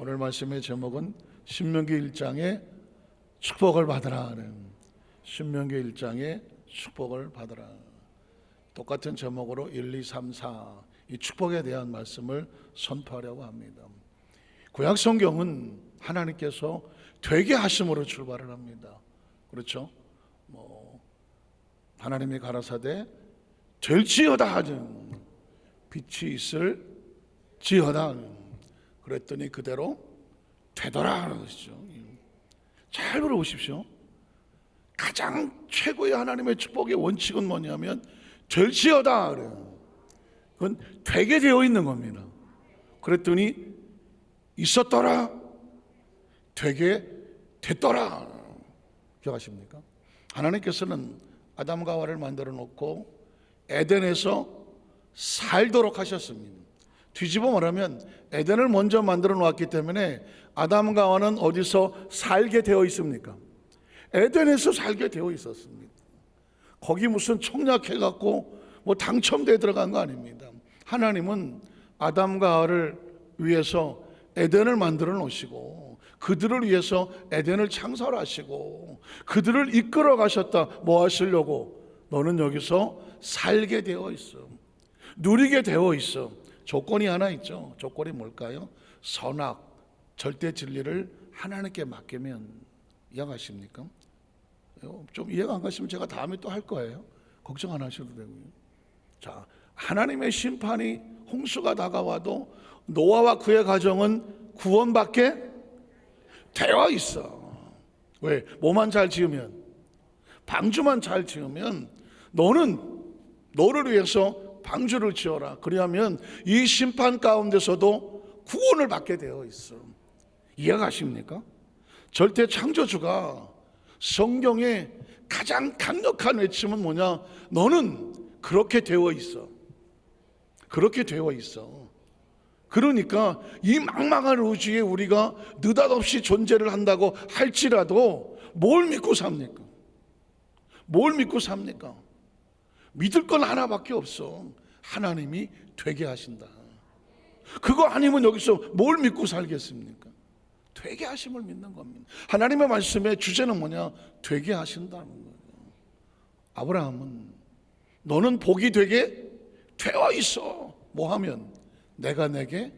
오늘 말씀의 제목은 신명기 1장의 축복을 받으라. 신명기 1장의 축복을 받으라. 똑같은 제목으로 1, 2, 3, 4 이 축복에 대한 말씀을 선포하려고 합니다. 구약 성경은 하나님께서 되게 하심으로 출발을 합니다. 그렇죠? 하나님이 가라사대 될지어다 하든 빛이 있을 지어다 그랬더니 그대로 되더라 그러시죠. 잘 들어보십시오. 가장 최고의 하나님의 축복의 원칙은 뭐냐면 될지어다 그래요. 그건 되게 되어 있는 겁니다. 그랬더니 있었더라, 되게 됐더라. 기억하십니까? 하나님께서는 아담과 하와를 만들어 놓고 에덴에서 살도록 하셨습니다. 뒤집어 말하면 에덴을 먼저 만들어 놓았기 때문에 아담과 하와는 어디서 살게 되어 있습니까? 에덴에서 살게 되어 있었습니다. 거기 무슨 청약해갖고 당첨돼 들어간 거 아닙니다. 하나님은 아담과 하와를 위해서 에덴을 만들어 놓으시고 그들을 위해서 에덴을 창설하시고 그들을 이끌어 가셨다. 뭐 하시려고? 너는 여기서 살게 되어 있어. 누리게 되어 있어. 조건이 하나 있죠. 조건이 뭘까요? 선악, 절대 진리를 하나님께 맡기면. 이해가십니까? 좀 이해가 안 가시면 제가 다음에 또 할 거예요. 걱정 안 하셔도 되고요. 자, 하나님의 심판이 홍수가 다가와도 노아와 그의 가정은 구원받게 되어 있어. 왜? 뭐만 잘 지으면, 방주만 잘 지으면 너를 위해서 방주를 지어라. 그리하면 이 심판 가운데서도 구원을 받게 되어 있어. 이해가십니까? 절대 창조주가 성경의 가장 강력한 외침은 뭐냐? 너는 그렇게 되어 있어. 그렇게 되어 있어. 그러니까 이 망망한 우주에 우리가 느닷없이 존재를 한다고 할지라도 뭘 믿고 삽니까? 뭘 믿고 삽니까? 믿을 건 하나밖에 없어. 하나님이 되게 하신다. 그거 아니면 여기서 뭘 믿고 살겠습니까? 되게 하심을 믿는 겁니다. 하나님의 말씀의 주제는 뭐냐? 되게 하신다는 거예요. 아브라함은 너는 복이 되게 되어 있어. 뭐 하면? 내가 내게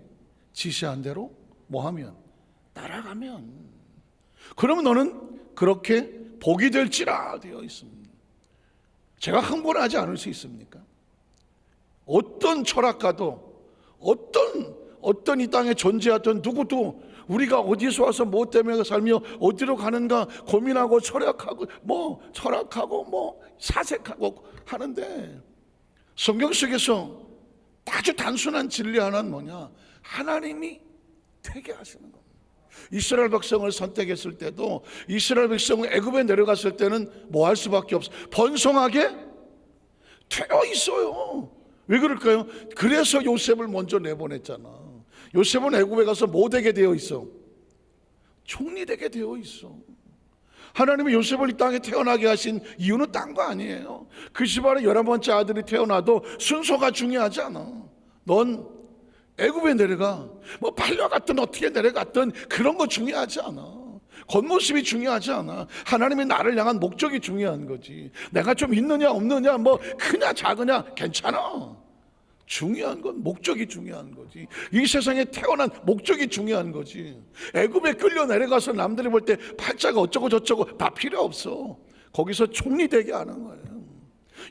지시한 대로 뭐 하면? 따라가면. 그러면 너는 그렇게 복이 될지라 되어 있습니다. 제가 흥분하지 않을 수 있습니까? 어떤 철학가도 어떤 이 땅에 존재하던 누구도 우리가 어디서 와서 뭐 때문에 살며 어디로 가는가 고민하고 철학하고 사색하고 하는데 성경 속에서 아주 단순한 진리 하나는 뭐냐? 하나님이 되게 하시는 겁니다. 이스라엘 백성을 선택했을 때도 이스라엘 백성을 애굽에 내려갔을 때는 뭐 할 수밖에 없어. 번성하게 되어 있어요. 왜 그럴까요? 그래서 요셉을 먼저 내보냈잖아. 요셉은 애굽에 가서 뭐 되게 되어 있어? 총리 되게 되어 있어. 하나님이 요셉을 이 땅에 태어나게 하신 이유는 딴 거 아니에요. 그 집안에 11번째 아들이 태어나도 순서가 중요하지 않아. 넌 애굽에 내려가. 팔려갔든 어떻게 내려갔든 그런 거 중요하지 않아. 겉모습이 중요하지 않아. 하나님이 나를 향한 목적이 중요한 거지. 내가 좀 있느냐 없느냐 크냐 작으냐 괜찮아. 중요한 건 목적이 중요한 거지. 이 세상에 태어난 목적이 중요한 거지. 애굽에 끌려 내려가서 남들이 볼 때 팔자가 어쩌고 저쩌고 다 필요 없어. 거기서 총리 되게 하는 거예요.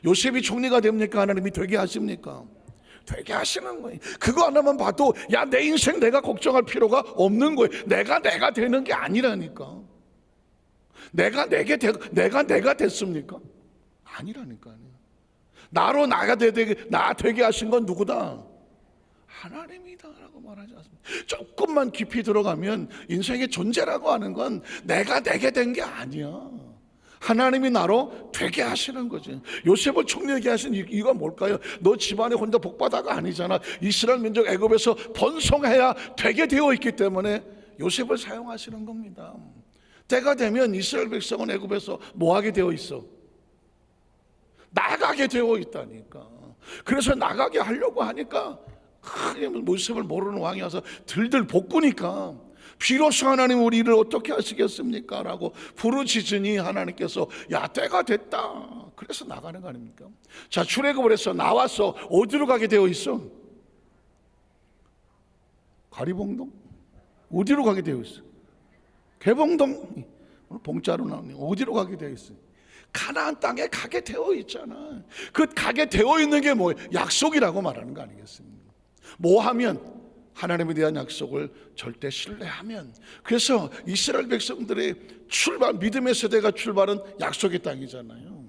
요셉이 총리가 됩니까? 하나님이 되게 하십니까? 되게 하시는 거예요. 그거 하나만 봐도 내 인생 내가 걱정할 필요가 없는 거예요. 내가 되는 게 아니라니까. 내가 됐습니까? 아니라니까요. 나로 나 되게 하신 건 누구다? 하나님이다라고 말하지 않습니다. 조금만 깊이 들어가면 인생의 존재라고 하는 건 내가 되게 된 게 아니야. 하나님이 나로 되게 하시는 거지. 요셉을 총리하게 하신 이유가 뭘까요? 너 집안에 혼자 복받아가 아니잖아. 이스라엘 민족 애굽에서 번성해야 되게 되어 있기 때문에 요셉을 사용하시는 겁니다. 때가 되면 이스라엘 백성은 애굽에서 뭐 하게 되어 있어? 나가게 되어 있다니까. 그래서 나가게 하려고 하니까 모습을 모르는 왕이 와서 들들 볶으니까 비로소 하나님 우리를 어떻게 하시겠습니까? 라고 부르짖으니 하나님께서 야, 때가 됐다. 그래서 나가는 거 아닙니까? 자, 출애굽을 해서 나와서 어디로 가게 되어 있어? 가리봉동? 어디로 가게 되어 있어? 개봉동? 봉자로 나오네. 어디로 가게 되어 있어? 가나안 땅에 가게 되어 있잖아. 그 가게 되어 있는 게 뭐예요? 약속이라고 말하는 거 아니겠습니까? 뭐 하면? 하나님에 대한 약속을 절대 신뢰하면. 그래서 이스라엘 백성들의 출발, 믿음의 세대가 출발은 약속의 땅이잖아요.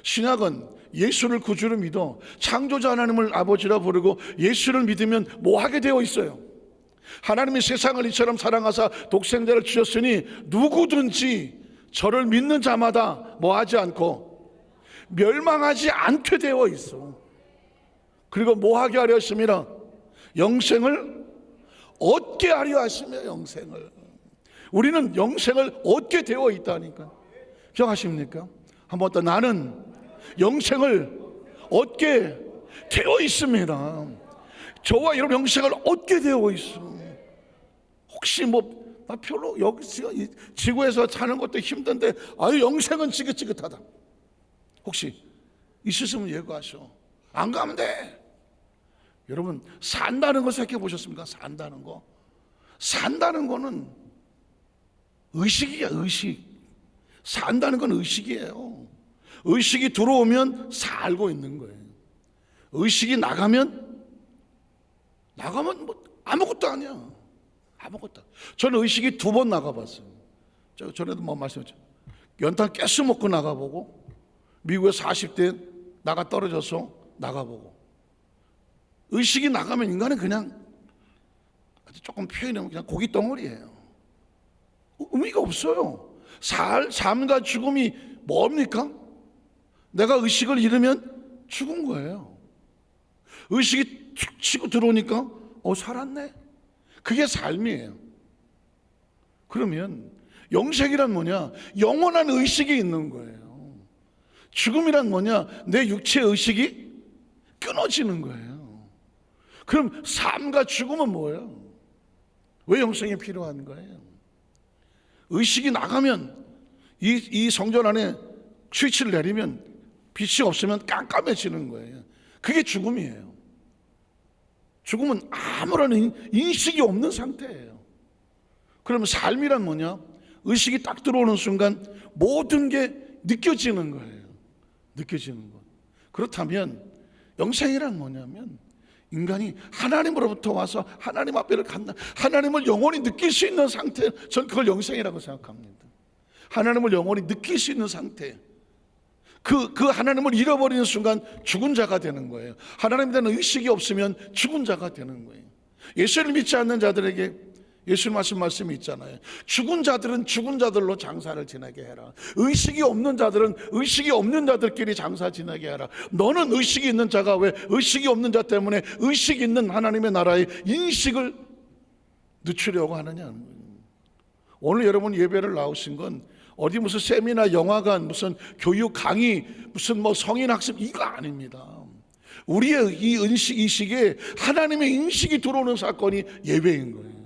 신약은 예수를 구주로 믿어 창조자 하나님을 아버지라 부르고 예수를 믿으면 뭐 하게 되어 있어요? 하나님이 세상을 이처럼 사랑하사 독생자를 주셨으니 누구든지 저를 믿는 자마다 뭐 하지 않고 멸망하지 않게 되어 있어. 그리고 뭐 하게 하려 하십니다. 영생을 얻게 하려 하시며 영생을. 우리는 영생을 얻게 되어 있다니까. 기억하십니까? 한번 더 나는 영생을 얻게 되어 있습니다. 저와 여러분 영생을 얻게 되어 있어. 혹시 나 별로 여기 지구에서 사는 것도 힘든데 아유 영생은 지긋지긋하다. 혹시 있으시면 예고하셔. 안 가면 돼. 여러분 산다는 거 생각해 보셨습니까? 산다는 거. 산다는 거는 의식이야, 의식. 산다는 건 의식이에요. 의식이 들어오면 살고 있는 거예요. 의식이 나가면 뭐 아무것도 아니야. 아무것도. 저는 의식이 2번 나가봤어요. 전에도 말씀했죠. 연탄 가스 먹고 나가보고, 미국에 40대 나가 떨어져서 나가보고. 의식이 나가면 인간은 그냥 조금 표현하면 그냥 고기 덩어리예요. 의미가 없어요. 삶과 죽음이 뭡니까? 내가 의식을 잃으면 죽은 거예요. 의식이 툭 치고 들어오니까 살았네. 그게 삶이에요. 그러면 영생이란 뭐냐? 영원한 의식이 있는 거예요. 죽음이란 뭐냐? 내 육체의 의식이 끊어지는 거예요. 그럼 삶과 죽음은 뭐예요? 왜 영생이 필요한 거예요? 의식이 나가면 이 성전 안에 스위치를 내리면 빛이 없으면 깜깜해지는 거예요. 그게 죽음이에요. 죽음은 아무런 인식이 없는 상태예요. 그러면 삶이란 뭐냐? 의식이 딱 들어오는 순간 모든 게 느껴지는 거예요. 느껴지는 것. 그렇다면 영생이란 뭐냐면 인간이 하나님으로부터 와서 하나님 앞에를 간다. 하나님을 영원히 느낄 수 있는 상태. 전 그걸 영생이라고 생각합니다. 하나님을 영원히 느낄 수 있는 상태. 그 하나님을 잃어버리는 순간 죽은 자가 되는 거예요. 하나님에 대한 의식이 없으면 죽은 자가 되는 거예요. 예수를 믿지 않는 자들에게 예수님 하신 말씀이 있잖아요. 죽은 자들은 죽은 자들로 장사를 지내게 해라. 의식이 없는 자들은 의식이 없는 자들끼리 장사 지내게 해라. 너는 의식이 있는 자가 왜 의식이 없는 자 때문에 의식 있는 하나님의 나라의 인식을 늦추려고 하느냐. 오늘 여러분 예배를 나오신 건 어디 무슨 세미나 영화관 무슨 교육 강의 무슨 성인 학습 이거 아닙니다. 우리의 이 인식에 하나님의 인식이 들어오는 사건이 예배인 거예요.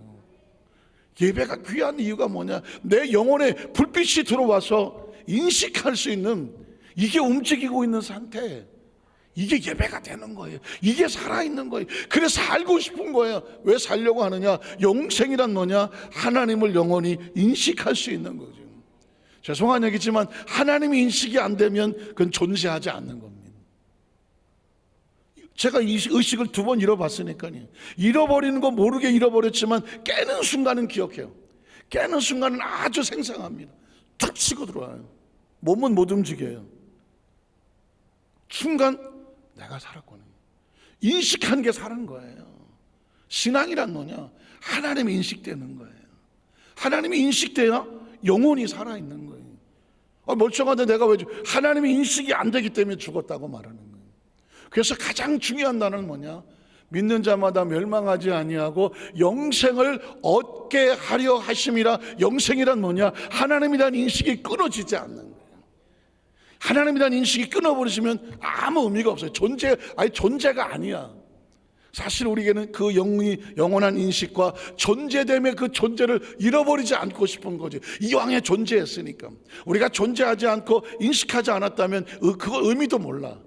예배가 귀한 이유가 뭐냐? 내 영혼에 불빛이 들어와서 인식할 수 있는 이게 움직이고 있는 상태. 이게 예배가 되는 거예요. 이게 살아있는 거예요. 그래서 살고 싶은 거예요. 왜 살려고 하느냐? 영생이란 뭐냐? 하나님을 영원히 인식할 수 있는 거죠. 죄송한 얘기지만 하나님이 인식이 안 되면 그건 존재하지 않는 겁니다. 제가 이 의식을 2번 잃어봤으니까요. 잃어버리는 거 모르게 잃어버렸지만 깨는 순간은 기억해요. 깨는 순간은 아주 생생합니다. 툭 치고 들어와요. 몸은 못 움직여요. 순간 내가 살았구나. 인식한 게 사는 거예요. 신앙이란 뭐냐? 하나님이 인식되는 거예요. 하나님이 인식돼야 영혼이 살아있는 거예요. 멀쩡한데 내가 왜 하나님이 인식이 안 되기 때문에 죽었다고 말하는 거예요. 그래서 가장 중요한 단어는 뭐냐? 믿는 자마다 멸망하지 아니하고 영생을 얻게 하려 하심이라. 영생이란 뭐냐? 하나님에 대한 인식이 끊어지지 않는 거예요. 하나님에 대한 인식이 끊어버리시면 아무 의미가 없어요. 존재가 아니야. 사실 우리에게는 그 영원한 인식과 존재됨의 그 존재를 잃어버리지 않고 싶은 거지. 이왕에 존재했으니까. 우리가 존재하지 않고 인식하지 않았다면 그거 의미도 몰라.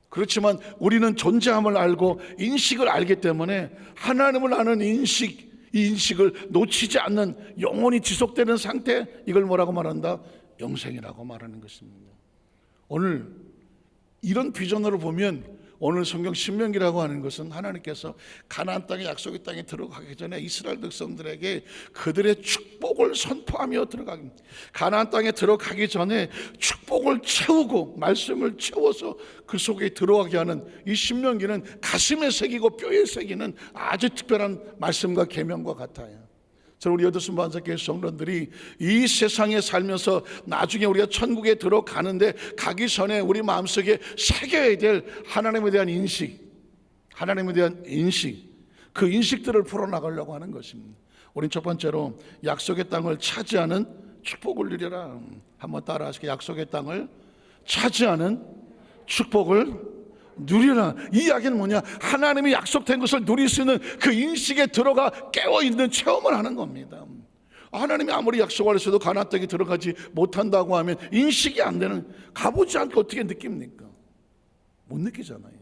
그렇지만 우리는 존재함을 알고 인식을 알기 때문에 하나님을 아는 인식, 이 인식을 놓치지 않는 영원히 지속되는 상태, 이걸 뭐라고 말한다? 영생이라고 말하는 것입니다. 오늘 이런 비전으로 보면 오늘 성경 신명기라고 하는 것은 하나님께서 가나안 땅의 약속의 땅에 들어가기 전에 이스라엘 백성들에게 그들의 축복을 선포하며 들어가기, 가나안 땅에 들어가기 전에 축복을 채우고 말씀을 채워서 그 속에 들어가게 하는 이 신명기는 가슴에 새기고 뼈에 새기는 아주 특별한 말씀과 계명과 같아요. 저는 우리 여도순 반석교회 성도들이 이 세상에 살면서 나중에 우리가 천국에 들어가는데 가기 전에 우리 마음속에 새겨야 될 하나님에 대한 인식, 하나님에 대한 인식, 그 인식들을 풀어나가려고 하는 것입니다. 우린 첫 번째로 약속의 땅을 차지하는 축복을 누려라. 한번 따라 하시게. 약속의 땅을 차지하는 축복을 누리라. 이 이야기는 뭐냐? 하나님이 약속된 것을 누릴 수 있는 그 인식에 들어가 깨어있는 체험을 하는 겁니다. 하나님이 아무리 약속을 했어도 가나안 땅에 들어가지 못한다고 하면 인식이 안 되는, 가보지 않고 어떻게 느낍니까? 못 느끼잖아요.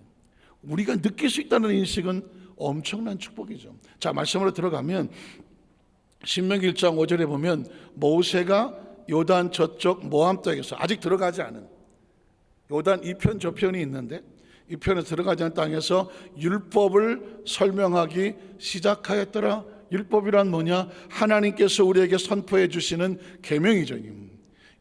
우리가 느낄 수 있다는 인식은 엄청난 축복이죠. 자, 말씀으로 들어가면 신명기 1장 5절에 보면 모세가 요단 저쪽 모함 땅에서 아직 들어가지 않은 요단 이편 저편이 있는데 이 편에 들어가지 않은 땅에서 율법을 설명하기 시작하였더라. 율법이란 뭐냐? 하나님께서 우리에게 선포해 주시는 계명이죠.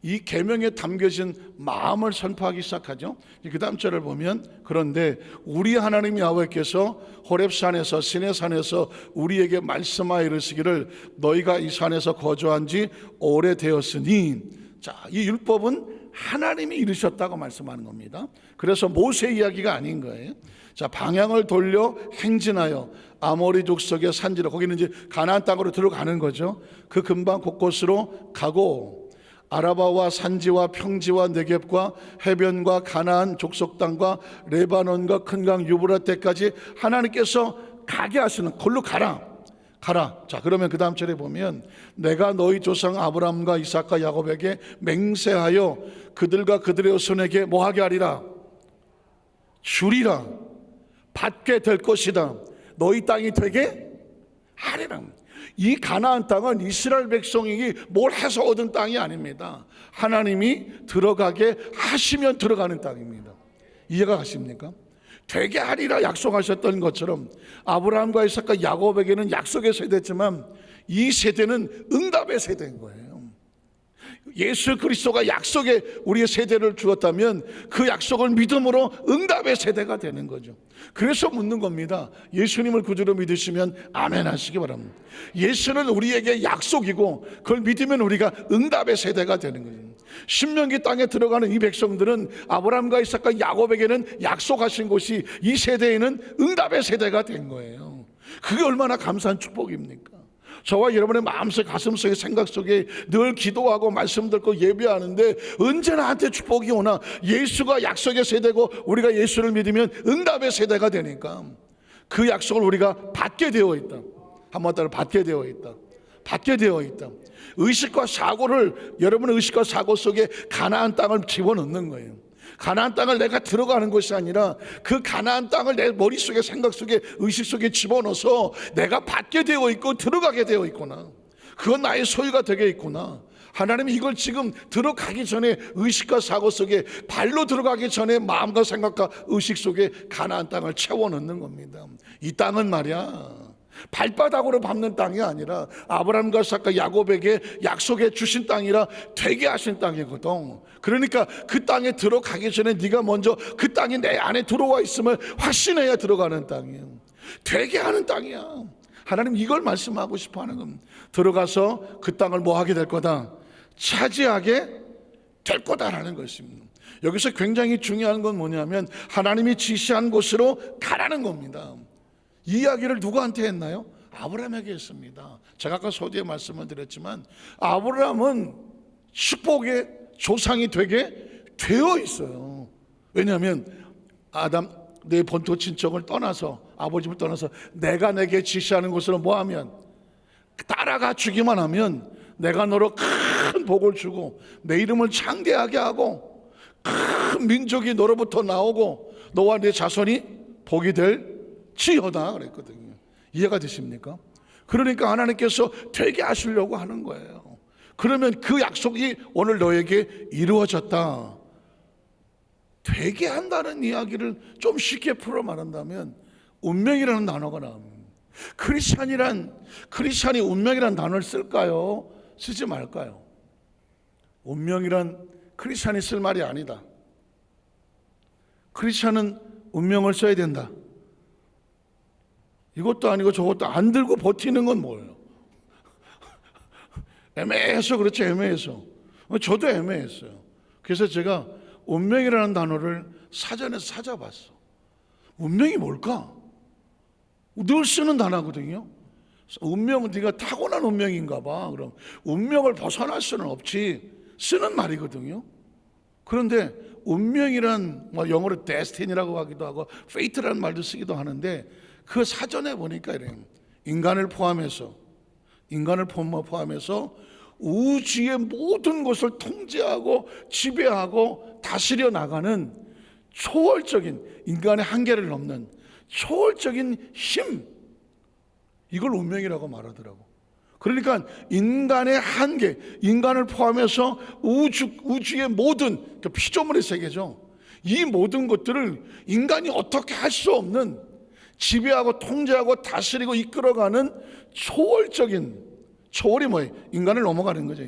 이 계명에 담겨진 마음을 선포하기 시작하죠. 그 다음 절을 보면 그런데 우리 하나님 야훼께서 호렙산에서 시내산에서 우리에게 말씀하여 이르시기를 너희가 이 산에서 거주한 지 오래되었으니, 자, 이 율법은 하나님이 이르셨다고 말씀하는 겁니다. 그래서 모세 이야기가 아닌 거예요. 자, 방향을 돌려 행진하여 아모리 족속의 산지로, 거기는 이제 가나안 땅으로 들어가는 거죠. 그 근방 곳곳으로 가고 아라바와 산지와 평지와 네겝과 해변과 가나안 족속 땅과 레바논과 큰 강 유브라데까지 하나님께서 가게 하시는, 걸로 가라. 자, 그러면 그 다음 절에 보면 내가 너희 조상 아브라함과 이삭과 야곱에게 맹세하여 그들과 그들의 후손에게 뭐하게 하리라? 주리라. 받게 될 것이다. 너희 땅이 되게 하리라. 이 가나안 땅은 이스라엘 백성이 뭘 해서 얻은 땅이 아닙니다. 하나님이 들어가게 하시면 들어가는 땅입니다. 이해가 가십니까? 되게 하리라 약속하셨던 것처럼 아브라함과 이삭과 야곱에게는 약속의 세대지만 이 세대는 응답의 세대인 거예요. 예수 그리스도가 약속의 우리의 세대를 주었다면 그 약속을 믿음으로 응답의 세대가 되는 거죠. 그래서 묻는 겁니다. 예수님을 구주로 믿으시면 아멘 하시기 바랍니다. 예수는 우리에게 약속이고 그걸 믿으면 우리가 응답의 세대가 되는 거죠. 신명기 땅에 들어가는 이 백성들은 아브라함과 이삭과 야곱에게는 약속하신 곳이 이 세대에는 응답의 세대가 된 거예요. 그게 얼마나 감사한 축복입니까? 저와 여러분의 마음속, 가슴속에, 생각 속에 늘 기도하고 말씀 듣고 예배하는데 언제 나한테 축복이 오나? 예수가 약속의 세대고 우리가 예수를 믿으면 응답의 세대가 되니까 그 약속을 우리가 받게 되어 있다. 한번 따라 받게 되어 있다. 받게 되어 있다. 의식과 사고를, 여러분의 의식과 사고 속에 가나안 땅을 집어넣는 거예요. 가나안 땅을 내가 들어가는 것이 아니라 그 가나안 땅을 내 머릿속에, 생각 속에, 의식 속에 집어넣어서 내가 받게 되어 있고 들어가게 되어 있구나. 그건 나의 소유가 되게 있구나. 하나님이 이걸 지금 들어가기 전에 의식과 사고 속에, 발로 들어가기 전에 마음과 생각과 의식 속에 가나안 땅을 채워넣는 겁니다. 이 땅은 말이야 발바닥으로 밟는 땅이 아니라 아브라함과 이삭과 야곱에게 약속해 주신 땅이라 되게 하신 땅이거든. 그러니까 그 땅에 들어가기 전에 네가 먼저 그 땅이 내 안에 들어와 있음을 확신해야 들어가는 땅이에요. 되게 하는 땅이야. 하나님 이걸 말씀하고 싶어 하는 겁니다. 들어가서 그 땅을 뭐 하게 될 거다? 차지하게 될 거다라는 것입니다. 여기서 굉장히 중요한 건 뭐냐면 하나님이 지시한 곳으로 가라는 겁니다. 이 이야기를 누구한테 했나요? 아브라함에게 했습니다. 제가 아까 서두에 말씀을 드렸지만 아브라함은 축복의 조상이 되게 되어 있어요. 왜냐하면 내 본토 친척을 떠나서, 아버지를 떠나서 내가 내게 지시하는 곳으로 뭐하면 따라가 주기만 하면 내가 너로 큰 복을 주고 내 이름을 창대하게 하고 큰 민족이 너로부터 나오고 너와 내 자손이 복이 될지어다 그랬거든요. 이해가 되십니까? 그러니까 하나님께서 되게 하시려고 하는 거예요. 그러면 그 약속이 오늘 너에게 이루어졌다. 되게 한다는 이야기를 좀 쉽게 풀어 말한다면 운명이라는 단어가 나옵니다. 크리스찬이 운명이라는 단어를 쓸까요? 쓰지 말까요? 운명이란 크리스찬이 쓸 말이 아니다. 크리스찬은 운명을 써야 된다. 이것도 아니고 저것도 안 들고 버티는 건 뭐예요? 애매해서 그렇죠. 애매해서. 저도 애매했어요. 그래서 제가 운명이라는 단어를 사전에서 찾아봤어. 운명이 뭘까? 늘 쓰는 단어거든요. 운명은 네가 타고난 운명인가 봐. 그럼 운명을 벗어날 수는 없지. 쓰는 말이거든요. 그런데 운명이란 영어로 destiny라고 하기도 하고 fate라는 말도 쓰기도 하는데 그 사전에 보니까 이래요. 인간을 포함해서 우주의 모든 것을 통제하고 지배하고 다스려 나가는 초월적인, 인간의 한계를 넘는 초월적인 힘, 이걸 운명이라고 말하더라고. 그러니까 인간의 한계, 인간을 포함해서 우주의 모든 피조물의 세계죠. 이 모든 것들을 인간이 어떻게 할 수 없는, 지배하고 통제하고 다스리고 이끌어가는 초월이 뭐예요? 인간을 넘어가는 거죠.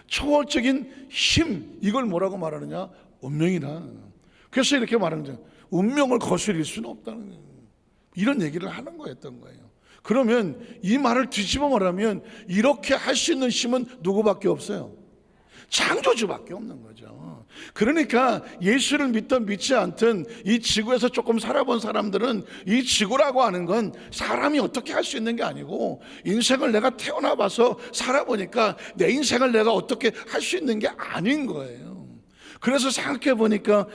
초월적인 힘, 이걸 뭐라고 말하느냐? 운명이다. 그래서 이렇게 말하는 거죠. 운명을 거스릴 수는 없다는 거예요. 이런 얘기를 하는 거였던 거예요. 그러면 이 말을 뒤집어 말하면 이렇게 할 수 있는 힘은 누구밖에 없어요? 창조주밖에 없는 거죠. 그러니까 예수를 믿든 믿지 않든 이 지구에서 조금 살아본 사람들은 이 지구라고 하는 건 사람이 어떻게 할 수 있는 게 아니고, 인생을 내가 태어나 봐서 살아보니까 내 인생을 내가 어떻게 할 수 있는 게 아닌 거예요. 그래서 생각해 보니까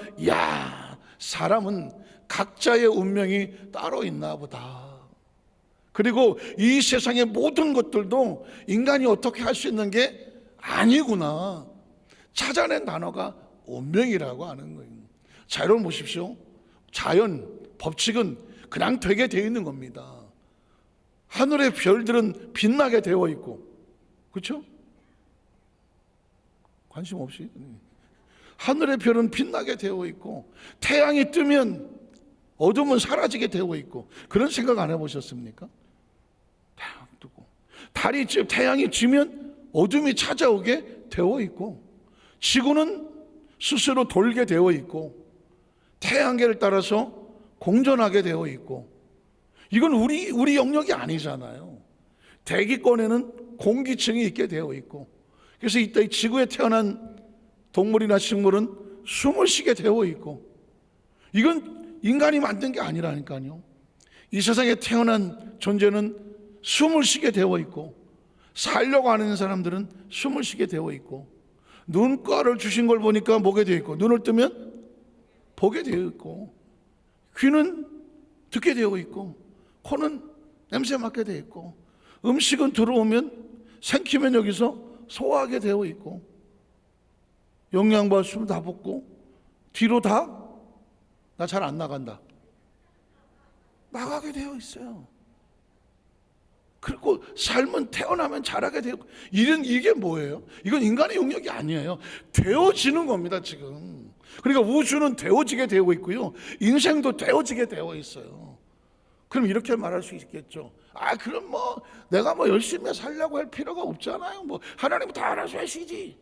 사람은 각자의 운명이 따로 있나 보다. 그리고 이 세상의 모든 것들도 인간이 어떻게 할 수 있는 게 아니구나 찾아낸 단어가 운명이라고 하는 거예요. 자, 여러분 보십시오. 자연, 법칙은 그냥 되게 되어 있는 겁니다. 하늘의 별들은 빛나게 되어 있고, 그렇죠? 관심 없이. 하늘의 별은 빛나게 되어 있고, 태양이 뜨면 어둠은 사라지게 되어 있고, 그런 생각 안 해보셨습니까? 태양 뜨고, 태양이 지면 어둠이 찾아오게 되어 있고, 지구는 스스로 돌게 되어 있고, 태양계를 따라서 공전하게 되어 있고, 이건 우리 영역이 아니잖아요. 대기권에는 공기층이 있게 되어 있고, 그래서 이때 지구에 태어난 동물이나 식물은 숨을 쉬게 되어 있고, 이건 인간이 만든 게 아니라니까요. 이 세상에 태어난 존재는 숨을 쉬게 되어 있고, 살려고 하는 사람들은 숨을 쉬게 되어 있고, 눈가를 주신 걸 보니까 보게 되어 있고, 눈을 뜨면 보게 되어 있고, 귀는 듣게 되어 있고, 코는 냄새 맡게 되어 있고, 음식은 들어오면 생기면 여기서 소화하게 되어 있고, 영양바 숨 다 붓고, 뒤로 다 나 잘 안 나간다 나가게 되어 있어요. 그리고 삶은 태어나면 자라게 되고, 이게 뭐예요? 이건 인간의 영역이 아니에요. 되어지는 겁니다, 지금. 그러니까 우주는 되어지게 되어 있고요, 인생도 되어지게 되어 있어요. 그럼 이렇게 말할 수 있겠죠. 그럼 내가 열심히 살려고 할 필요가 없잖아요. 하나님은 다 알아서 하시지.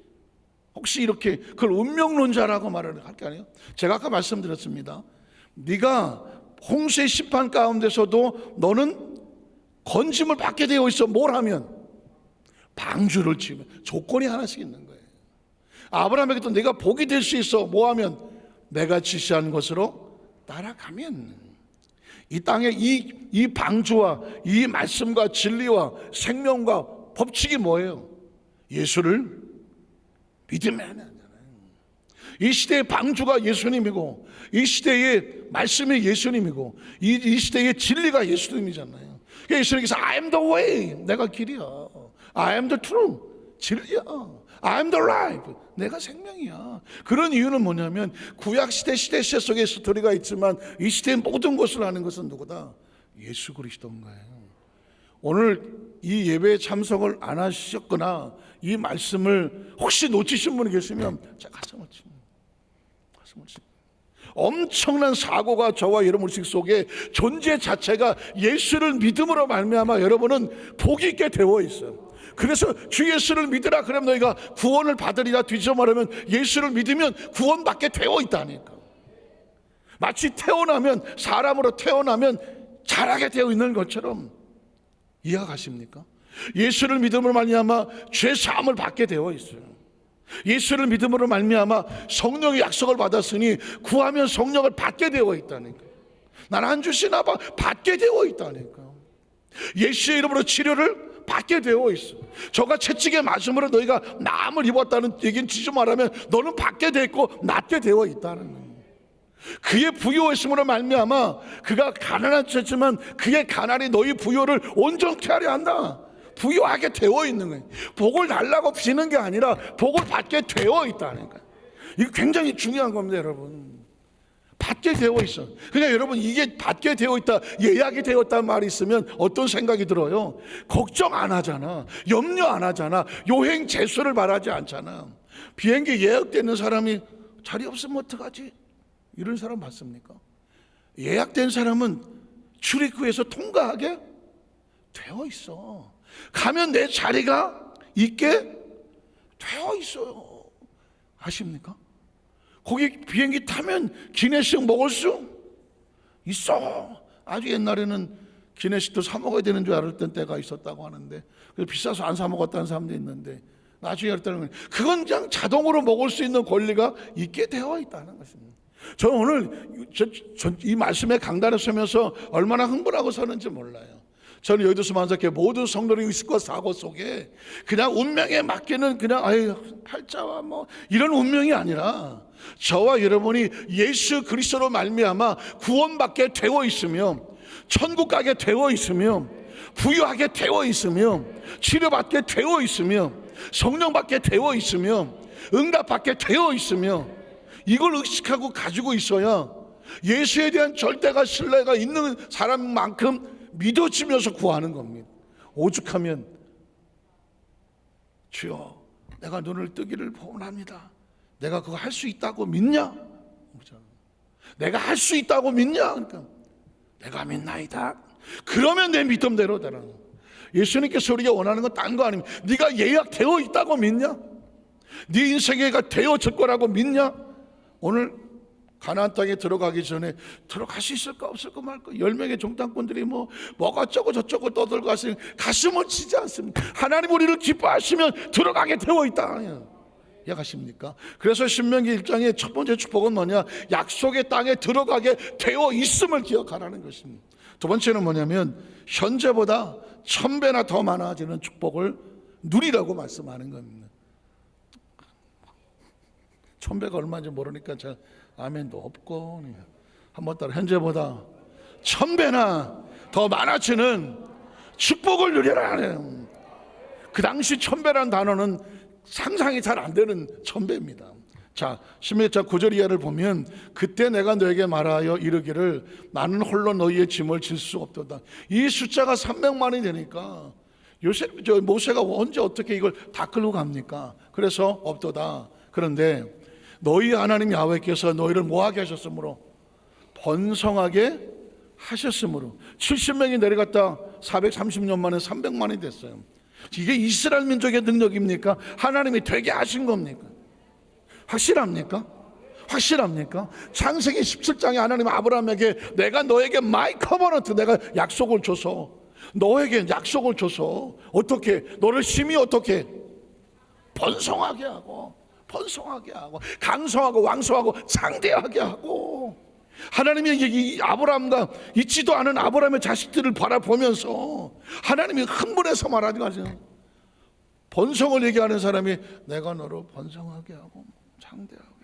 혹시 이렇게 그걸 운명론자라고 말을 할 게 아니에요? 제가 아까 말씀드렸습니다. 네가 홍수의 심판 가운데서도 너는 건짐을 받게 되어 있어. 뭘 하면? 방주를 지으면. 조건이 하나씩 있는 거예요. 아브라함에게도 내가 복이 될 수 있어. 뭐 하면? 내가 지시한 것으로 따라가면. 이 땅에 이 방주와 이 말씀과 진리와 생명과 법칙이 뭐예요? 예수를 믿으면 하잖아요. 이 시대의 방주가 예수님이고, 이 시대의 말씀이 예수님이고, 이 시대의 진리가 예수님이잖아요. 예수님께서 I am the way, 내가 길이야. I am the truth, 진리야. I am the life, 내가 생명이야. 그런 이유는 뭐냐면 구약시대 시대 속에 스토리가 있지만 이 시대의 모든 것을 아는 것은 누구다? 예수 그리스도인 거예요. 오늘 이 예배에 참석을 안 하셨거나 이 말씀을 혹시 놓치신 분이 계시면 제가 가슴을 칩니다. 엄청난 사고가 저와 여러분 속에 존재 자체가 예수를 믿음으로 말미암아 여러분은 복이 있게 되어 있어요. 그래서 주 예수를 믿으라 그러면 너희가 구원을 받으리라. 뒤집어 말하면 예수를 믿으면 구원받게 되어 있다니까. 마치 태어나면, 사람으로 태어나면 잘하게 되어 있는 것처럼 이해가 가십니까? 예수를 믿음으로 말미암아 죄 사함을 받게 되어 있어요. 예수를 믿음으로 말미암아 성령의 약속을 받았으니 구하면 성령을 받게 되어 있다니까. 난 안 주시나 봐, 받게 되어 있다니까. 예수의 이름으로 치료를 받게 되어 있어. 저가 채찍에 맞음으로 너희가 나음을 입었다는 얘기는 지지 말하면 너는 받게 됐고 낫게 되어 있다는 거예요. 그의 부요했음으로 말미암아 그가 가난한 쳤지만 그의 가난이 너희 부요를 온전케 하려 한다. 부요하게 되어 있는 거예요. 복을 달라고 비는 게 아니라 복을 받게 되어 있다는 거예요. 이거 굉장히 중요한 겁니다, 여러분. 받게 되어 있어. 그러니까 여러분, 이게 받게 되어 있다, 예약이 되었다는 말이 있으면 어떤 생각이 들어요? 걱정 안 하잖아. 염려 안 하잖아. 여행 재수를 바라지 않잖아. 비행기 예약되는 사람이 자리 없으면 어떡하지? 이런 사람 봤습니까? 예약된 사람은 출입구에서 통과하게 되어 있어. 가면 내 자리가 있게 되어 있어요. 아십니까? 거기 비행기 타면 기내식 먹을 수 있어. 아주 옛날에는 기내식도 사 먹어야 되는 줄 알았던 때가 있었다고 하는데, 그래서 비싸서 안 사 먹었다는 사람도 있는데, 나중에 알았다는 건 그건 그냥 자동으로 먹을 수 있는 권리가 있게 되어 있다는 것입니다. 저는 오늘 이 말씀의 강단에 서면서 얼마나 흥분하고 서는지 몰라요. 저는 여의도서 만삭회 모든 성도의 의식과 사고 속에 그냥 운명에 맡기는 그냥 팔자와 뭐 이런 운명이 아니라 저와 여러분이 예수 그리스도로 말미암아 구원받게 되어 있으며 천국 가게 되어 있으며 부유하게 되어 있으며 치료받게 되어 있으며 성령 받게 되어 있으며 응답받게 되어 있으며 이걸 의식하고 가지고 있어야 예수에 대한 절대가 신뢰가 있는 사람만큼 믿어지면서 구하는 겁니다. 오죽하면 주여 내가 눈을 뜨기를 원합니다. 내가 그거 할 수 있다고 믿냐? 내가 할 수 있다고 믿냐? 그러니까 내가 믿나이다. 그러면 내 믿음대로 되라. 예수님께서 우리가 원하는 건 딴 거 아닙니다. 네가 예약되어 있다고 믿냐? 네 인생애가 되어질 거라고 믿냐? 오늘 가나안 땅에 들어가기 전에 들어갈 수 있을까 없을까 말까 10명의 종단꾼들이 뭐가 어쩌고 저쩌고 떠들고 하시니 가슴을 치지 않습니다. 하나님 우리를 기뻐하시면 들어가게 되어 있다. 이해가십니까? 그래서 신명기 1장의 첫 번째 축복은 뭐냐? 약속의 땅에 들어가게 되어 있음을 기억하라는 것입니다. 두 번째는 뭐냐면 현재보다 1000배나 더 많아지는 축복을 누리라고 말씀하는 겁니다. 1000배가 얼마인지 모르니까 잘 아멘도 없고, 한번 따라 현재보다 1000배나 더 많아지는 축복을 누려라. 그 당시 1000배라는 단어는 상상이 잘 안 되는 1000배입니다. 자, 신명기 9절 이하를 보면 그때 내가 너에게 말하여 이르기를 나는 홀로 너희의 짐을 질 수 없도다. 이 숫자가 300만이 되니까 모세가 언제 어떻게 이걸 다 끌고 갑니까? 그래서 없도다. 그런데 너희 하나님 야훼께서 너희를 뭐하게 하셨으므로? 번성하게 하셨으므로 70명이 내려갔다 430년 만에 300만이 됐어요. 이게 이스라엘 민족의 능력입니까? 하나님이 되게 하신 겁니까? 확실합니까? 확실합니까? 창세기 17장에 하나님 아브라함에게 내가 너에게 마이 커버넌트, 내가 약속을 줘서 너에게 약속을 줘서 어떻게 너를 심히 어떻게 번성하게 하고 강성하고 왕성하고 장대하게 하고, 하나님이 이 아브라함과 있지도 않은 아브라함의 자식들을 바라보면서 하나님이 흥분해서 말하지 마세요. 번성을 얘기하는 사람이 내가 너를 번성하게 하고 장대하게 하고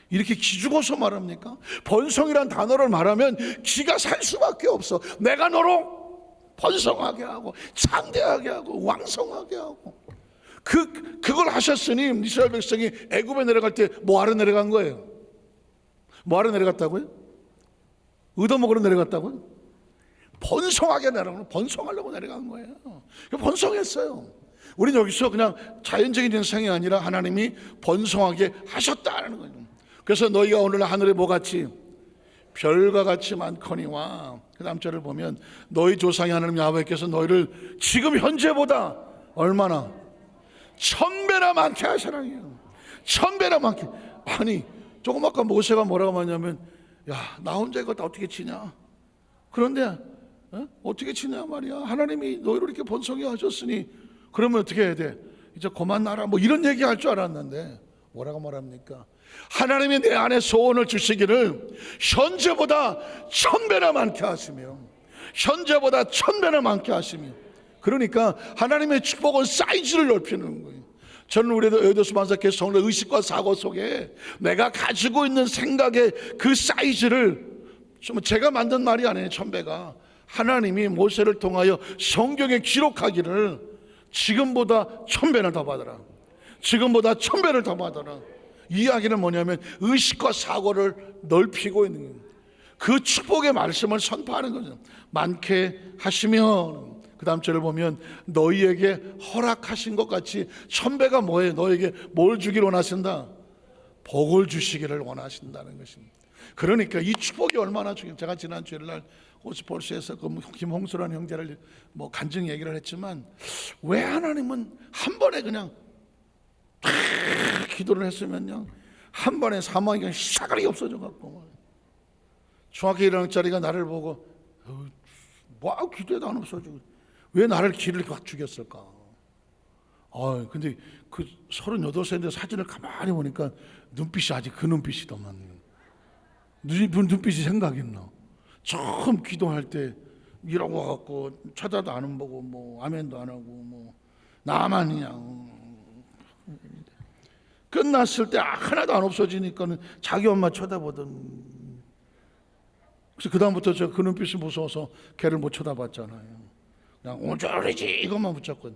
이렇게 기죽어서 말합니까? 번성이란 단어를 말하면 기가 살 수밖에 없어. 내가 너로 번성하게 하고 창대하게 하고 왕성하게 하고. 그걸 하셨으니 이스라엘 백성이 애굽에 내려갈 때 뭐하러 내려간 거예요? 뭐하러 내려갔다고요? 얻어먹으러 내려갔다고요? 번성하게 내려가는, 번성하려고 내려간 거예요. 번성했어요. 우리는 여기서 그냥 자연적인 현상이 아니라 하나님이 번성하게 하셨다는 거예요. 그래서 너희가 오늘 하늘에 뭐같이 별과 같이 많거니와, 그 다음 절을 보면 너희 조상의 하나님 야훼께서 너희를 지금 현재보다 얼마나 1000배나 많게 하시라니요. 1000배나 많게. 아니 조금 아까 모세가 뭐라고 하냐면, 야, 나 혼자 이거 다 어떻게 치냐. 그런데 어떻게 치냐 말이야. 하나님이 너희를 이렇게 번성해 하셨으니 그러면 어떻게 해야 돼? 이제 그만 나라, 뭐 이런 얘기 할 줄 알았는데 뭐라고 말합니까? 하나님이 내 안에 소원을 주시기를 현재보다 1000배나 많게 하시며, 현재보다 1000배나 많게 하시며. 그러니까 하나님의 축복은 사이즈를 넓히는 거예요. 저는 우리 여의도수 만사교회 성도 의식과 사고 속에 내가 가지고 있는 생각의 그 사이즈를, 제가 만든 말이 아니에요. 1000배가 하나님이 모세를 통하여 성경에 기록하기를 지금보다 1000배를 더 받아라, 지금보다 1000배를 더 받아라. 이 이야기는 뭐냐면 의식과 사고를 넓히고 있는 거예요. 그 축복의 말씀을 선포하는 거죠. 많게 하시면, 그 다음 절을 보면 너희에게 허락하신 것 같이 1000배가 뭐예요? 너에게 뭘 주기를 원하신다? 복을 주시기를 원하신다는 것입니다. 그러니까 이 축복이 얼마나 중요해요. 제가 지난 주일날 호스폴스에서 그 김홍수라는 형제를 뭐 간증 얘기를 했지만, 왜 하나님은 한 번에 그냥 기도를 했으면요 한 번에 사망이 그냥 샤가리 없어져 갖고, 중학교 1학년짜리가 나를 보고 뭐 기도해도 안 없어지고 왜 나를 길을 확 죽였을까? 근데 그 38세인데 사진을 가만히 보니까 눈빛이 아직 그 눈빛이더만. 눈빛이 생각이 나. 처음 기도할 때 이러고 와갖고 쳐다도 안 보고 뭐 아멘도 안 하고 뭐 나만 그냥 끝났을 때 하나도 안 없어지니까는 자기 엄마 쳐다보던. 그래서 그 다음부터 제가 그 눈빛이 무서워서 걔를 못 쳐다봤잖아요. 그냥 오절이지 이것만 붙잡고.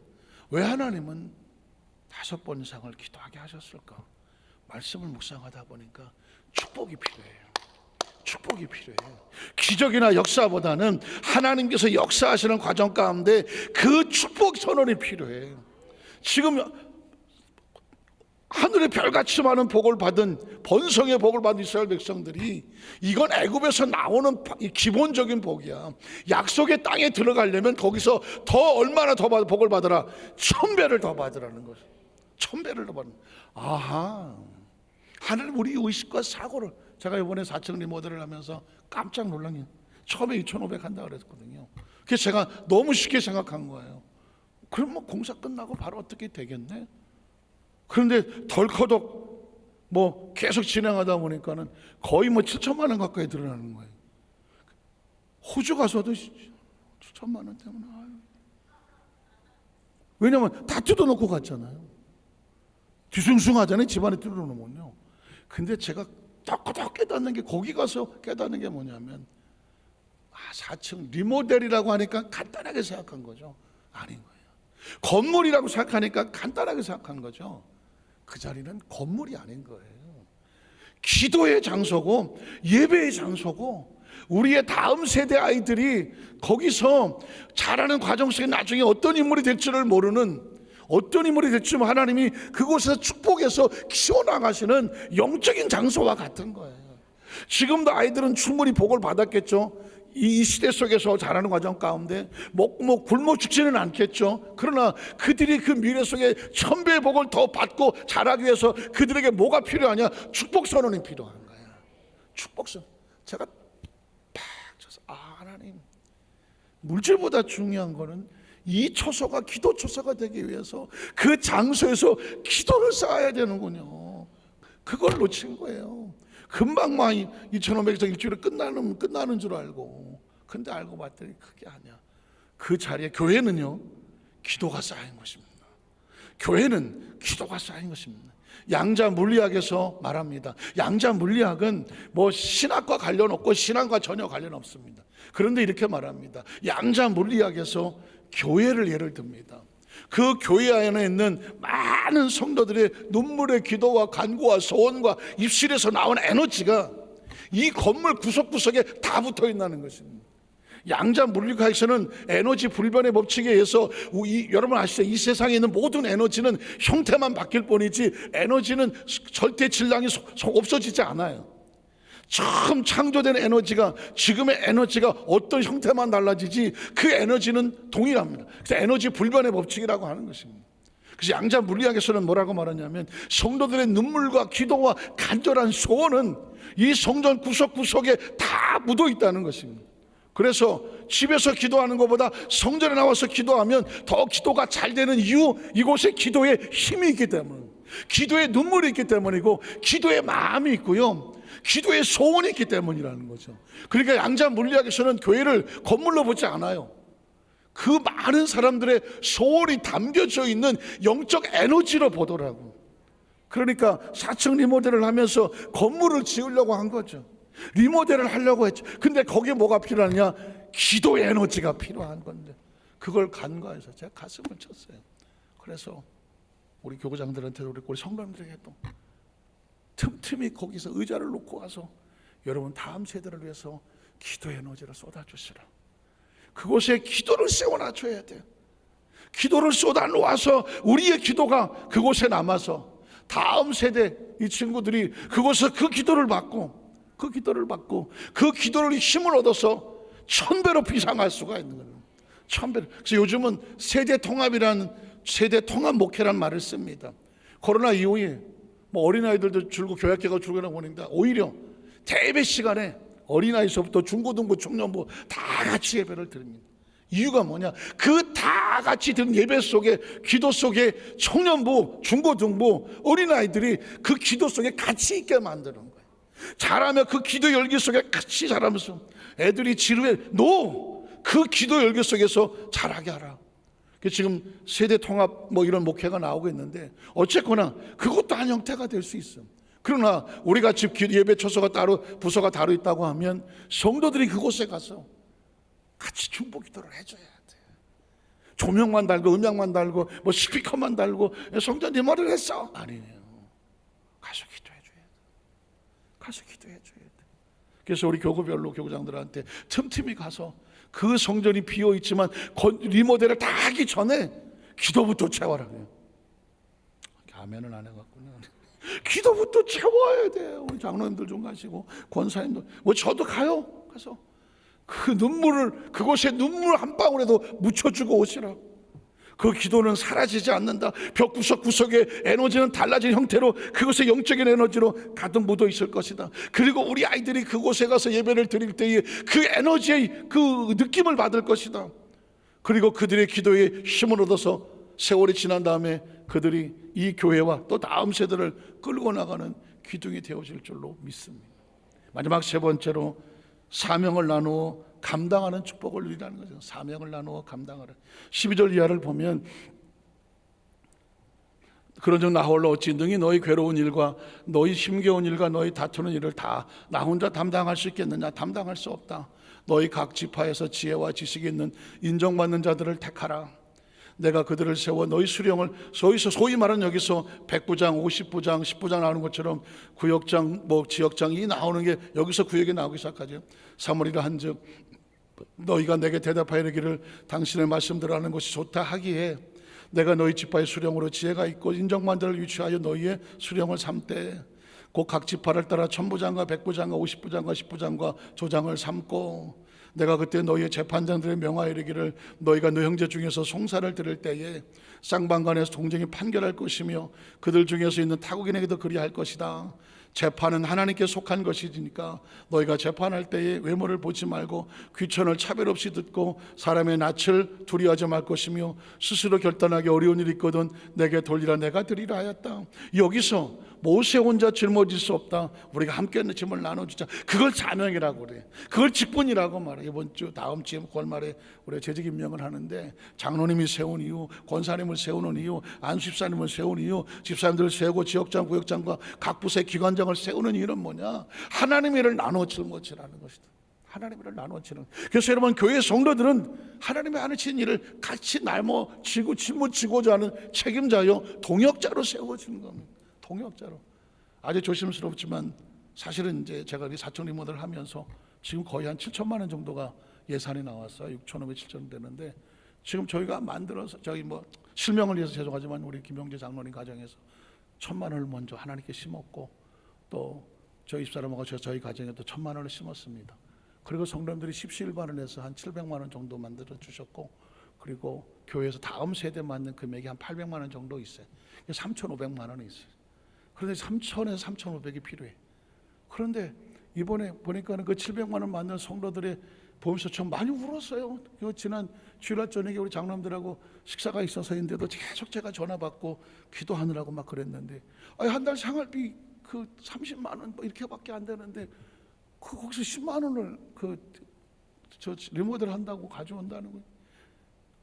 왜 하나님은 5번 이상을 기도하게 하셨을까? 말씀을 묵상하다 보니까 축복이 필요해요. 축복이 필요해요. 기적이나 역사보다는 하나님께서 역사하시는 과정 가운데 그 축복 선언이 필요해요. 지금 하늘의 별같이 많은 복을 받은, 번성의 복을 받은 이스라엘 백성들이, 이건 애굽에서 나오는 기본적인 복이야. 약속의 땅에 들어가려면 거기서 더 얼마나 더 복을 받으라? 1000배를 더 받으라는 거죠. 1000배를 더 받는. 아하, 하나님 우리 의식과 사고를, 제가 이번에 4층 리모델을 하면서 깜짝 놀란 게 처음에 2,500 한다 그랬거든요. 그래서 제가 너무 쉽게 생각한 거예요. 그럼 뭐 공사 끝나고 바로 어떻게 되겠네? 그런데 덜커덕 뭐 계속 진행하다 보니까는 거의 뭐 7천만 원 가까이 들어가는 거예요. 호주 가서도 7천만 원 때문에. 왜냐면 다 뜯어놓고 갔잖아요. 뒤숭숭하잖아요. 집안에 뜯어놓으면요. 근데 제가 덜커덕 깨닫는 게, 거기 가서 깨닫는 게 뭐냐면, 4층 리모델이라고 하니까 간단하게 생각한 거죠. 아닌 거예요. 건물이라고 생각하니까 간단하게 생각한 거죠. 그 자리는 건물이 아닌 거예요. 기도의 장소고 예배의 장소고, 우리의 다음 세대 아이들이 거기서 자라는 과정 속에 나중에 어떤 인물이 될지를 모르는, 어떤 인물이 될지 하나님이 그곳에서 축복해서 키워나가시는 영적인 장소와 같은 거예요. 지금도 아이들은 충분히 복을 받았겠죠. 이 시대 속에서 자라는 과정 가운데 굶어 죽지는 않겠죠. 그러나 그들이 그 미래 속에 1000배의 복을 더 받고 자라기 위해서 그들에게 뭐가 필요하냐? 축복 선언이 필요한 거야. 축복 선언. 제가 팍 쳐서, 하나님, 물질보다 중요한 거는 이 초소가 기도 초소가 되기 위해서 그 장소에서 기도를 쌓아야 되는군요. 그걸 놓친 거예요. 금방 막 2,500장 일주일에 끝나는 줄 알고, 근데 알고 봤더니 그게 아니야. 그 자리에 교회는요 기도가 쌓인 것입니다. 교회는 기도가 쌓인 것입니다. 양자 물리학에서 말합니다. 양자 물리학은 뭐 신학과 관련 없고 신앙과 전혀 관련 없습니다. 그런데 이렇게 말합니다. 양자 물리학에서 교회를 예를 듭니다. 그 교회 안에 있는 많은 성도들의 눈물의 기도와 간구와 소원과 입술에서 나온 에너지가 이 건물 구석구석에 다 붙어 있다는 것입니다. 양자 물리학에서는 에너지 불변의 법칙에 의해서 여러분 아시죠? 이 세상에 있는 모든 에너지는 형태만 바뀔 뿐이지 에너지는 절대 질량이 없어지지 않아요. 처음 창조된 에너지가 지금의 에너지가 어떤 형태만 달라지지 그 에너지는 동일합니다. 그래서 에너지 불변의 법칙이라고 하는 것입니다. 그래서 양자 물리학에서는 뭐라고 말하냐면 성도들의 눈물과 기도와 간절한 소원은 이 성전 구석구석에 다 묻어 있다는 것입니다. 그래서 집에서 기도하는 것보다 성전에 나와서 기도하면 더 기도가 잘 되는 이유, 이곳에 기도의 힘이 있기 때문에, 기도의 눈물이 있기 때문이고 기도의 마음이 있고요, 기도의 소원이 있기 때문이라는 거죠. 그러니까 양자 물리학에서는 교회를 건물로 보지 않아요. 그 많은 사람들의 소원이 담겨져 있는 영적 에너지로 보더라고. 그러니까 4층 리모델을 하면서 건물을 지으려고 한 거죠. 리모델을 하려고 했죠. 근데 거기에 뭐가 필요하냐? 기도의 에너지가 필요한 건데 그걸 간과해서 제가 가슴을 쳤어요. 그래서 우리 교구장들한테도 그렇고 우리 성도님들에게도 틈틈이 거기서 의자를 놓고 와서 여러분 다음 세대를 위해서 기도의 에너지를 쏟아주시라. 그곳에 기도를 세워놔줘야 돼요. 기도를 쏟아놓아서 우리의 기도가 그곳에 남아서 다음 세대 이 친구들이 그곳에서 그 기도를 받고 그 기도를 힘을 얻어서 1000배로 비상할 수가 있는 거예요. 1000배로. 그래서 요즘은 세대 통합이라는 세대 통합 목회라는 말을 씁니다. 코로나 이후에 뭐 어린아이들도 줄고 교학계가 줄고 보니까 오히려 대예배 시간에 어린아이서부터 중고등부, 청년부 다 같이 예배를 드립니다. 이유가 뭐냐? 그 다 같이 드는 예배 속에, 기도 속에 청년부, 중고등부, 어린아이들이 그 기도 속에 같이 있게 만드는 거예요. 자라면 그 기도 열기 속에 같이 자라면서 애들이 지루해, 그 기도 열기 속에서 자라게 하라. 지금 세대 통합 뭐 이런 목회가 나오고 있는데 어쨌거나 그것도 한 형태가 될 수 있어. 그러나 우리가 집 예배 처소가 따로 부서가 따로 있다고 하면 성도들이 그곳에 가서 같이 중보 기도를 해줘야 돼. 조명만 달고 음향만 달고 뭐 스피커만 달고 성전 네 머리를 했어 아니에요. 가서 기도해줘야 돼. 가서 기도해줘야 돼. 그래서 우리 교구별로 교구장들한테 틈틈이 가서 그 성전이 비어 있지만 리모델을 다 하기 전에 기도부터 채워라. 아멘은 안 해갖구나. 기도부터 채워야 돼요. 우리 장로님들 좀 가시고 권사님들 뭐 저도 가요. 가서 그 눈물을 그곳에 눈물 한 방울에도 묻혀주고 오시라. 그 기도는 사라지지 않는다. 벽 구석구석에 에너지는 달라진 형태로 그곳에 영적인 에너지로 가득 묻어 있을 것이다. 그리고 우리 아이들이 그곳에 가서 예배를 드릴 때에 그 에너지의 그 느낌을 받을 것이다. 그리고 그들의 기도에 힘을 얻어서 세월이 지난 다음에 그들이 이 교회와 또 다음 세대를 끌고 나가는 기둥이 되어질 줄로 믿습니다. 마지막 세 번째로 사명을 나누어 감당하는 축복을 누리라는 거죠. 사명을 나누어 감당하라. 12절 이하를 보면 그런즉 나 홀로 어찌 능히 너희 괴로운 일과 너희 힘겨운 일과 너희 다투는 일을 다 나 혼자 담당할 수 있겠느냐? 담당할 수 없다. 너희 각 지파에서 지혜와 지식이 있는 인정받는 자들을 택하라. 내가 그들을 세워 너희 수령을 소위 말하는 여기서 100부장, 50부장, 10부장 나오는 것처럼 구역장, 뭐 지역장이 나오는 게 여기서 구역이 나오기 시작하죠. 사무리라 한즉 너희가 내게 대답하여 이르기를 당신의 말씀대로 하는 것이 좋다 하기에 내가 너희 지파의 수령으로 지혜가 있고 인정받는 자를 위치하여 너희의 수령을 삼되 곧 각 지파를 따라 1000부장과 100부장과 50부장과 10부장과 조장을 삼고 내가 그때 너희의 재판장들의 명하여 이르기를 너희가 너 형제 중에서 송사를 들을 때에 쌍방간에서 동정이 판결할 것이며 그들 중에서 있는 타국인에게도 그리할 것이다. 재판은 하나님께 속한 것이니까 너희가 재판할 때에 외모를 보지 말고 귀천을 차별 없이 듣고 사람의 낯을 두려워하지 말 것이며 스스로 결단하기 어려운 일이 있거든 내게 돌리라 내가 드리라 하였다. 여기서 모세 혼자 짊어질 수 없다. 우리가 함께 있는 짐을 나눠주자. 그걸 사명이라고 그래. 그걸 직분이라고 말해. 이번 주 다음 주에 9월 말에 우리 재직 임명을 하는데 장로님이 세운 이유, 권사님을 세우는 이유, 안수집사님을 세운 이유, 집사님들을 세우고 지역장, 구역장과 각 부서의 기관장을 세우는 이유는 뭐냐? 하나님의 일을 나누어 짊어지라는 것이다. 하나님의 일을 나누어 지는. 그래서 여러분 교회 성도들은 하나님의 하시는 일을 같이 나눠지고 짊어지고자 하는 책임자요 동역자로 세워지는 겁니다. 동역자로. 아주 조심스럽지만 사실은 이제 제가 이 사천 리모델을 하면서 지금 거의 한 7천만 원 정도가 예산이 나왔어요. 6,500, 7천 되는데 지금 저희가 만들어서 저희 뭐 실명을 위해서 죄송하지만 우리 김용재 장로님 가정에서 1,000만 원을 먼저 하나님께 심었고 또 저희 집사람하고 저희 가정에 또 1,000만 원을 심었습니다. 그리고 성도님들이 십시일반을 해서 한 700만 원 정도 만들어 주셨고 그리고 교회에서 다음 세대 맞는 금액이 한 800만 원 정도 있어요. 3,500만 원이 있어요. 그런데 3,000에서 3,500이 필요해. 그런데 이번에 보니까는 그 700만 원 만든 성도들의 보면서 좀 많이 울었어요. 지난 주일날 저녁에 우리 장로님들하고 식사가 있어서인데도 계속 제가 전화 받고 기도하느라고 막 그랬는데 한 달 생활비 그 30만 원 뭐 이렇게밖에 안 되는데 거기서 10만 원을 저 리모델 한다고 가져온다는 거예요.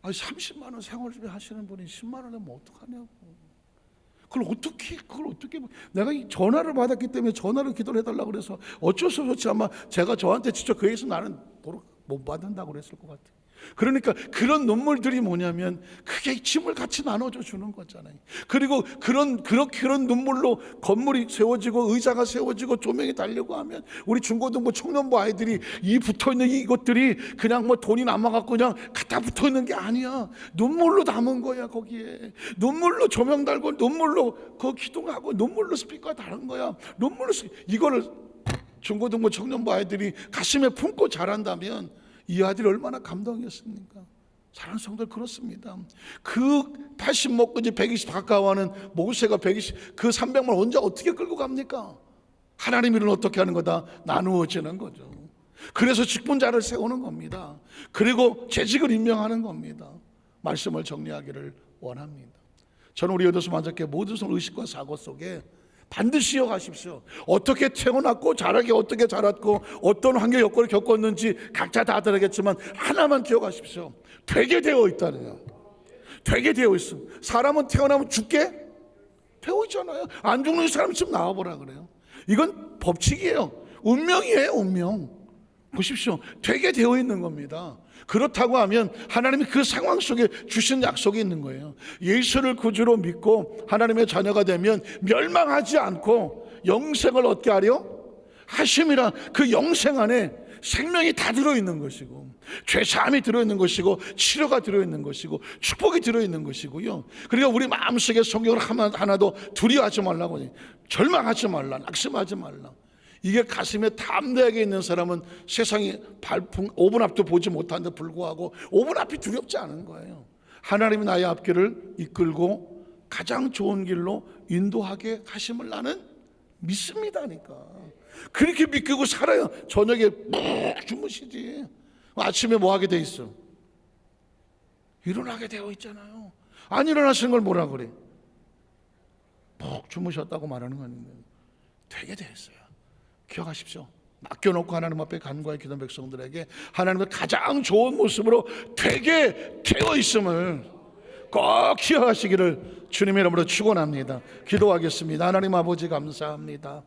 30만 원 생활비 하시는 분이 10만 원 하면 어떡하냐고. 그걸 어떻게 내가 이 전화를 받았기 때문에 전화로 기도를 해달라고 그래서 어쩔 수 없이 아마 제가 저한테 직접 그 얘기해서 나는 못 받는다고 그랬을 것 같아요. 그러니까 그런 눈물들이 뭐냐면 그게 짐을 같이 나눠줘 주는 거잖아요. 그리고 그런 눈물로 건물이 세워지고 의자가 세워지고 조명이 달려고 하면 우리 중고등부 청년부 아이들이 이 붙어있는 이것들이 그냥 뭐 돈이 남아갖고 그냥 갖다 붙어있는 게 아니야. 눈물로 담은 거야. 거기에 눈물로 조명 달고 눈물로 그 기도하고 눈물로 스피커가 다른 거야. 눈물로 이거를 중고등부 청년부 아이들이 가슴에 품고 자란다면 이 아들이 얼마나 감동이었습니까? 사랑하는 성도들 그렇습니다. 그 80 먹고 이제 120 가까워하는 모세가 120, 그 300만 혼자 어떻게 끌고 갑니까? 하나님 일은 어떻게 하는 거다? 나누어지는 거죠. 그래서 직분자를 세우는 겁니다. 그리고 재직을 임명하는 겁니다. 말씀을 정리하기를 원합니다. 저는 우리 여도수 만족회 모든 성 의식과 사고 속에 반드시 이어가십시오. 어떻게 태어났고 자라게 어떻게 자랐고 어떤 환경 여건을 겪었는지 각자 다 다르겠지만 하나만 기억하십시오. 되게 되어 있다네요. 되게 되어 있어. 사람은 태어나면 죽게 되어 있잖아요. 안 죽는 사람 좀 나와보라 그래요. 이건 법칙이에요. 운명이에요. 운명. 보십시오. 되게 되어 있는 겁니다. 그렇다고 하면 하나님이 그 상황 속에 주신 약속이 있는 거예요. 예수를 구주로 믿고 하나님의 자녀가 되면 멸망하지 않고 영생을 얻게 하려 하심이라. 그 영생 안에 생명이 다 들어있는 것이고 죄사함이 들어있는 것이고 치료가 들어있는 것이고 축복이 들어있는 것이고요. 그러니까 우리 마음속에 성경을 하나도 두려워하지 말라고, 절망하지 말라, 낙심하지 말라. 이게 가슴에 담대하게 있는 사람은 세상이 5분 앞도 보지 못하는데 불구하고 5분 앞이 두렵지 않은 거예요. 하나님이 나의 앞길을 이끌고 가장 좋은 길로 인도하게 하심을 나는 믿습니다니까. 그렇게 믿고 살아요. 저녁에 푹 주무시지. 아침에 뭐 하게 돼 있어? 일어나게 되어 있잖아요. 안 일어나시는 걸 뭐라 그래? 푹 주무셨다고 말하는 거 아닌가요? 되게 돼 있어요. 기억하십시오. 맡겨놓고 하나님 앞에 간구하는 기도한 백성들에게 하나님의 가장 좋은 모습으로 되게 되어 있음을 꼭 기억하시기를 주님의 이름으로 축원합니다. 기도하겠습니다. 하나님 아버지 감사합니다.